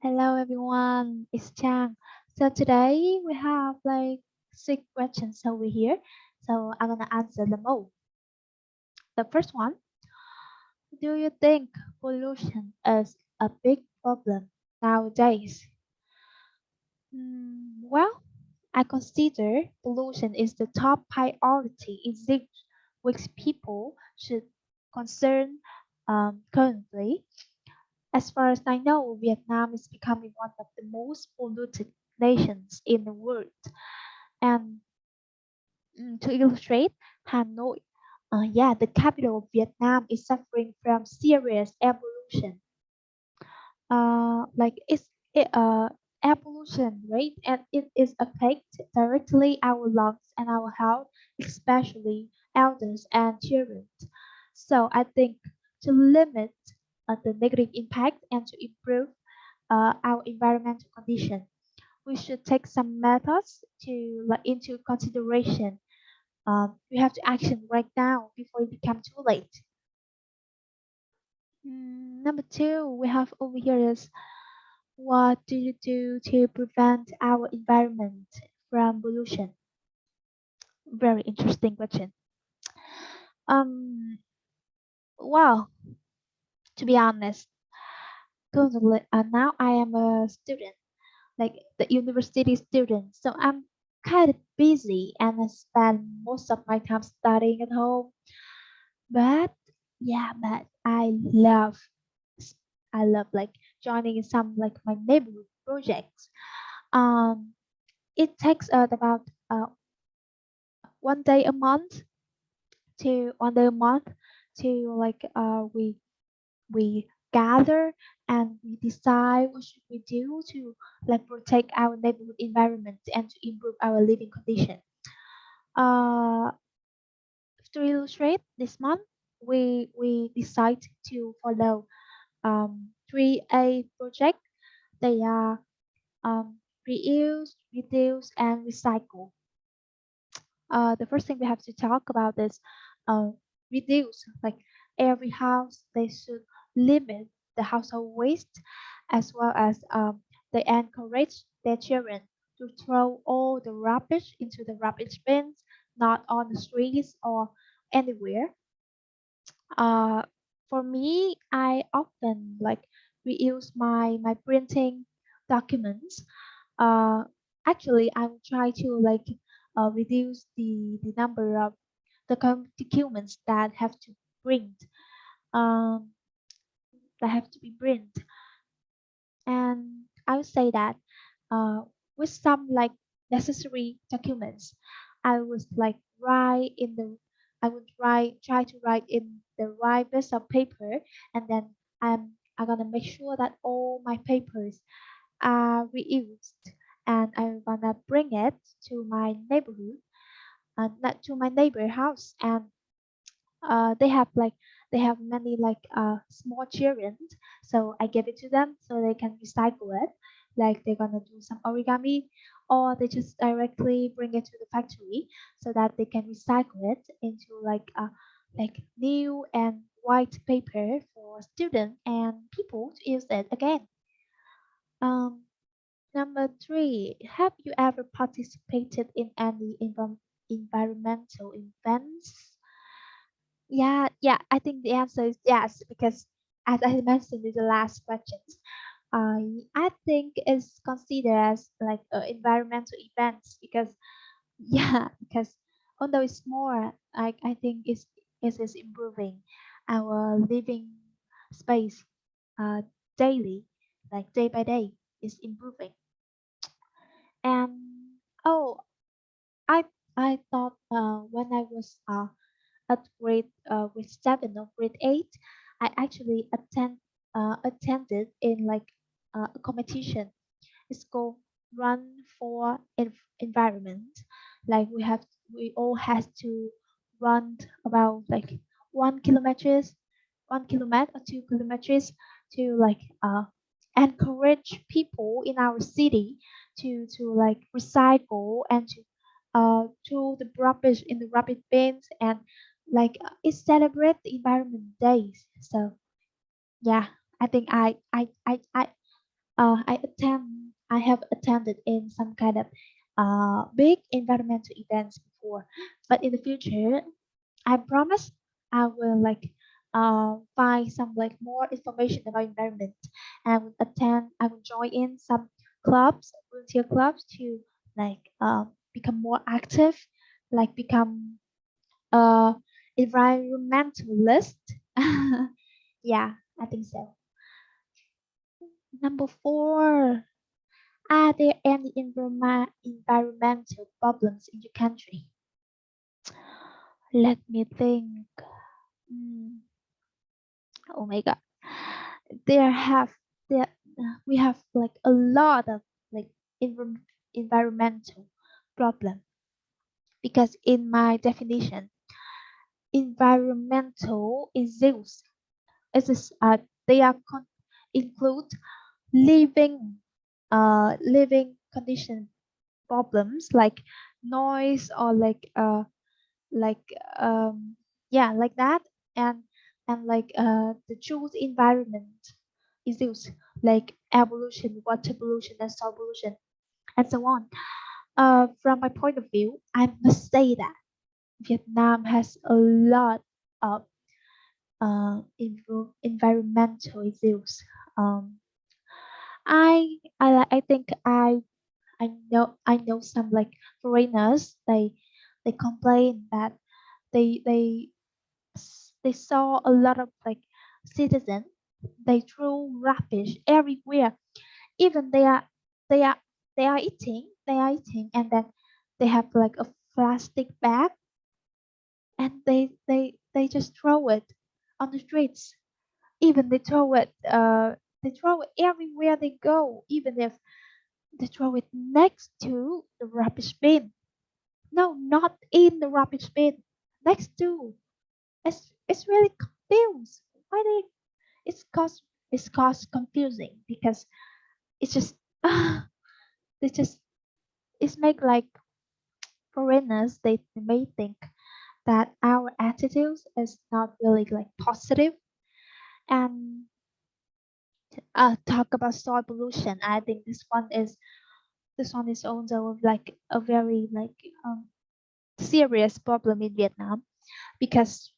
Hello everyone, it's Trang. So today we have like 6 questions over here. So I'm gonna answer them all. The first one, do you think pollution is a big problem nowadays? Well, I consider pollution is the top priority in which people should concern currently. As far as I know, Vietnam is becoming one of the most polluted nations in the world. And to illustrate, Hanoi, the capital of Vietnam, is suffering from serious air pollution. Like air pollution, right? And it is affect directly our lungs and our health, especially elders and children. So I think to limit the negative impact and to improve our environmental condition, we should take some methods to like into consideration. We have to action right now before it becomes too late. Number two, we have over here is what do you do to prevent our environment from pollution? Very interesting question. Um, well, to be honest, currently now I am a student, like the university student, so I'm kind of busy and I spend most of my time studying at home. But but I love like joining in some like my neighborhood projects. Um, it takes about 1 day a month to 1 day a month to we gather and we decide what should we do to like protect our neighborhood environment and to improve our living condition. Uh, to illustrate this month, we decide to follow 3A project. They are reuse, reduce, and recycle. The first thing we have to talk about is uh, reduce. Like every house, they should limit the household waste, as well as they encourage their children to throw all the rubbish into the rubbish bins, not on the streets or anywhere. Uh, for me, I often like reuse my printing documents. Uh, Actually, I will try to like reduce the number of the documents print um that have to be print, and I would say that uh with some like necessary documents, I would like write in the I would write try to write in the right piece of paper, and then I'm gonna make sure that all my papers are reused, and I'm gonna bring it to my neighborhood, not to my neighbor house, and they have many like small children, so I give it to them so they can recycle it, like they're gonna do some origami, or they just directly bring it to the factory so that they can recycle it into like new and white paper for students and people to use it again. um Number three, have you ever participated in any environmental events? I think the answer is yes, because as I mentioned in the last questions, I think it's considered as like environmental events because because although it's more, I think it is improving our living space uh, daily, like day by day, is improving. And oh, I I thought when I was at grade 7 or grade 8, I actually attended in like a competition. It's called Run for Environment. Like we all has to run about like 1 kilometers, 1 kilometer or 2 kilometers to like encourage people in our city to like recycle and to throw the rubbish in the rubbish bins, and it celebrate the environment days. So yeah, I think I have attended in some kind of big environmental events before, but in the future, I promise I will like find some like more information about environment. And I will attend. I will join in some clubs, volunteer clubs, to like become more active, like become environmentalist. Yeah, I think so. Number four. Are there any environmental problems in your country? Let me think. Hmm, oh my god. There have there we have like a lot of like environmental problem, because in my definition, environmental issues is they are include living living condition problems like noise or like yeah, like that. And like the truth environment issues like air pollution, water pollution, and soil pollution, and so on. From my point of view, I must say that Vietnam has a lot of environmental issues. um, I think I know some like foreigners. They complain that they they saw a lot of like citizens. They throw rubbish everywhere. Even they are they are eating, and then they have like a plastic bag, and they just throw it on the streets. Even they throw it everywhere they go, even if they throw it next to the rubbish bin. No, not in the rubbish bin, next to. It's really confused. Why they? It's cause it's cause confusing because it's just they just it's make like foreigners, they may think that our attitudes is not really like positive. And talk about soil pollution. I think this one is also like a very like serious problem in Vietnam, because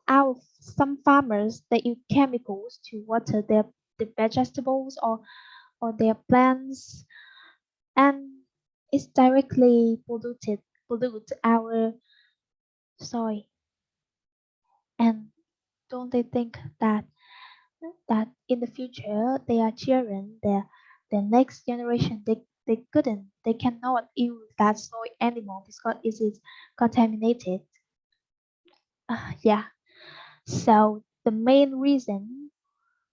our some farmers they use chemicals to water their vegetables or their plants, and it's directly pollute our soil. And don't they think that in the future their children, their next generation, they cannot use that soil anymore because it is contaminated. Yeah. So the main reason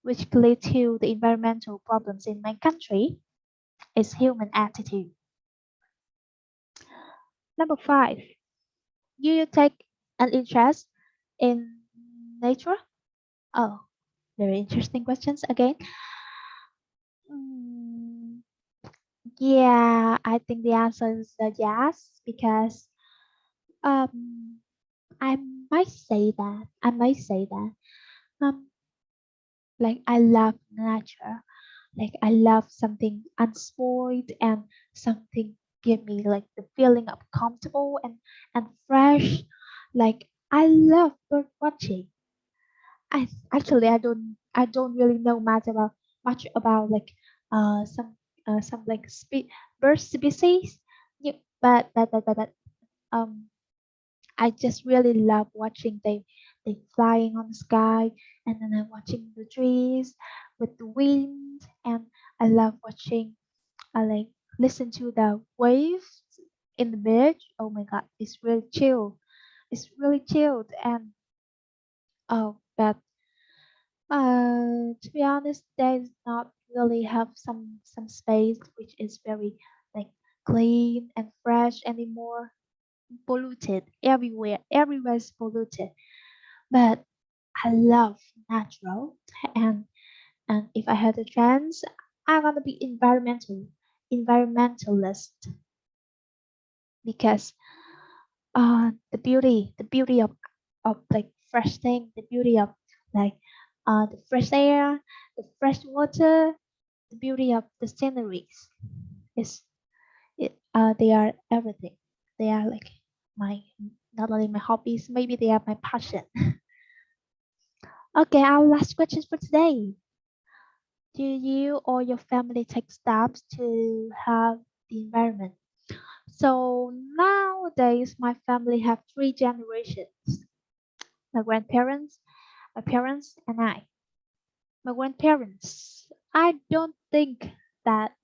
which lead to the environmental problems in my country is human attitude. Number five, you take an interest in nature? Oh, very interesting questions again. Mm, yeah, I think the answer is yes, because um I might say that. I might say that. Um, like I love nature. Like I love something unspoiled, and something give me like the feeling of comfortable and fresh. Like I love bird watching. I don't really know much about like some like bird species. Yeah, but I just really love watching they flying on the sky, and then I'm watching the trees with the wind, and I love watching I like listen to the waves in the beach. Oh my god, it's really chill. It's really chilled. And oh, but to be honest, there's not really have some space which is very like clean and fresh anymore. Polluted everywhere. Everywhere is polluted. But I love natural, and if I had a chance, I'm gonna be environmentalist, because the beauty of like fresh thing, the beauty of like the fresh air, the fresh water, the beauty of the sceneries. Is they are everything. They are like my not only my hobbies, maybe they are my passion. Okay, our last question for today. Do you or your family take steps to help the environment? So nowadays, my family have three generations: my grandparents, my parents, and I. My grandparents, I don't think that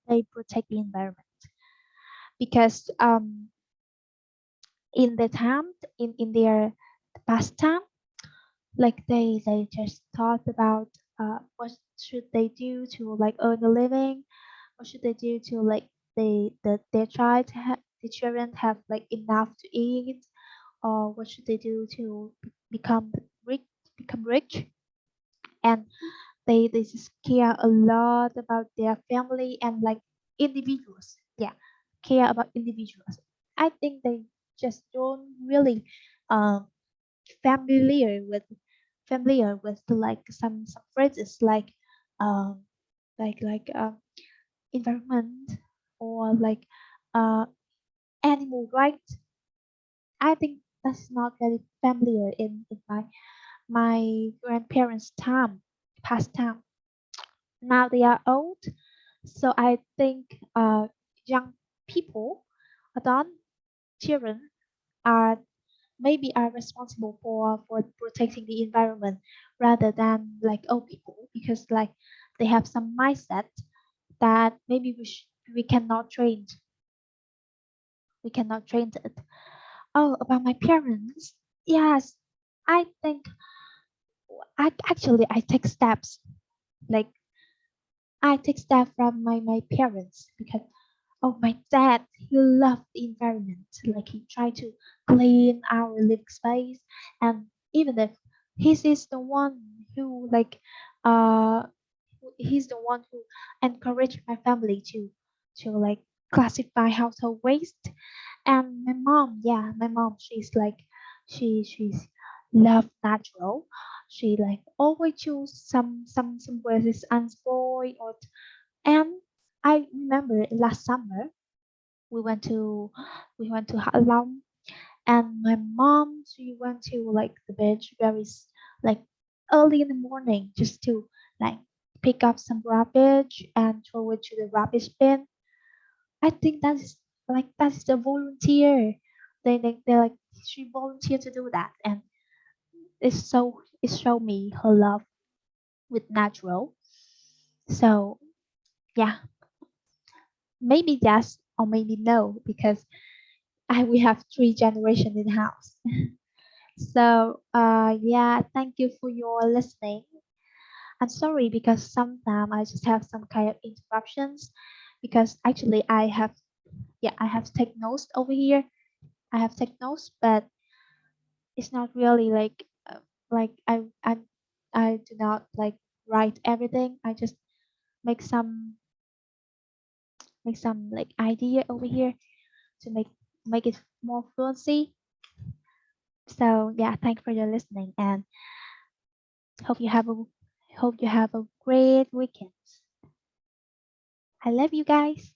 they protect the environment because in the time in their past time, like they just thought about what should they do to like earn a living, what should they do to like they try to have the children have like enough to eat, or what should they do to become rich become rich. And they just care a lot about their family and like individuals, yeah, care about individuals. I think they just don't really um familiar with like some phrases um environment or like uh animal rights. I think that's not very familiar in my grandparents time, past time. Now they are old, so I think young people, adult children, are maybe are responsible for protecting the environment rather than like old people, because like they have some mindset that maybe we cannot train. We cannot train it. Oh, about my parents, yes, I think I take steps, like I take steps from my parents, because oh, my dad, he loved the environment. Like he tried to clean our living space, and even if he's the one who like uh he's the one who encouraged my family to like classify household waste. And my mom, yeah, my mom, she's like she's love natural. She like always choose some where is unspoiled or. And I remember last summer we went to Hạ Long, and my mom, she went to like the beach like early in the morning just to like pick up some rubbish and throw it to the rubbish bin. I think that's the volunteer. They like she volunteered to do that, and it showed me her love with natural. So yeah, maybe yes or maybe no, because we have three generations in the house. So yeah, thank you for your listening. I'm sorry because sometimes I just have some kind of interruptions, because actually I have to take notes over here. I have take notes, but it's not really like I do not like write everything. I just make some like idea over here to make it more fluency. So yeah, thank you for your listening, and hope you have a hope you have a great weekend. I love you guys.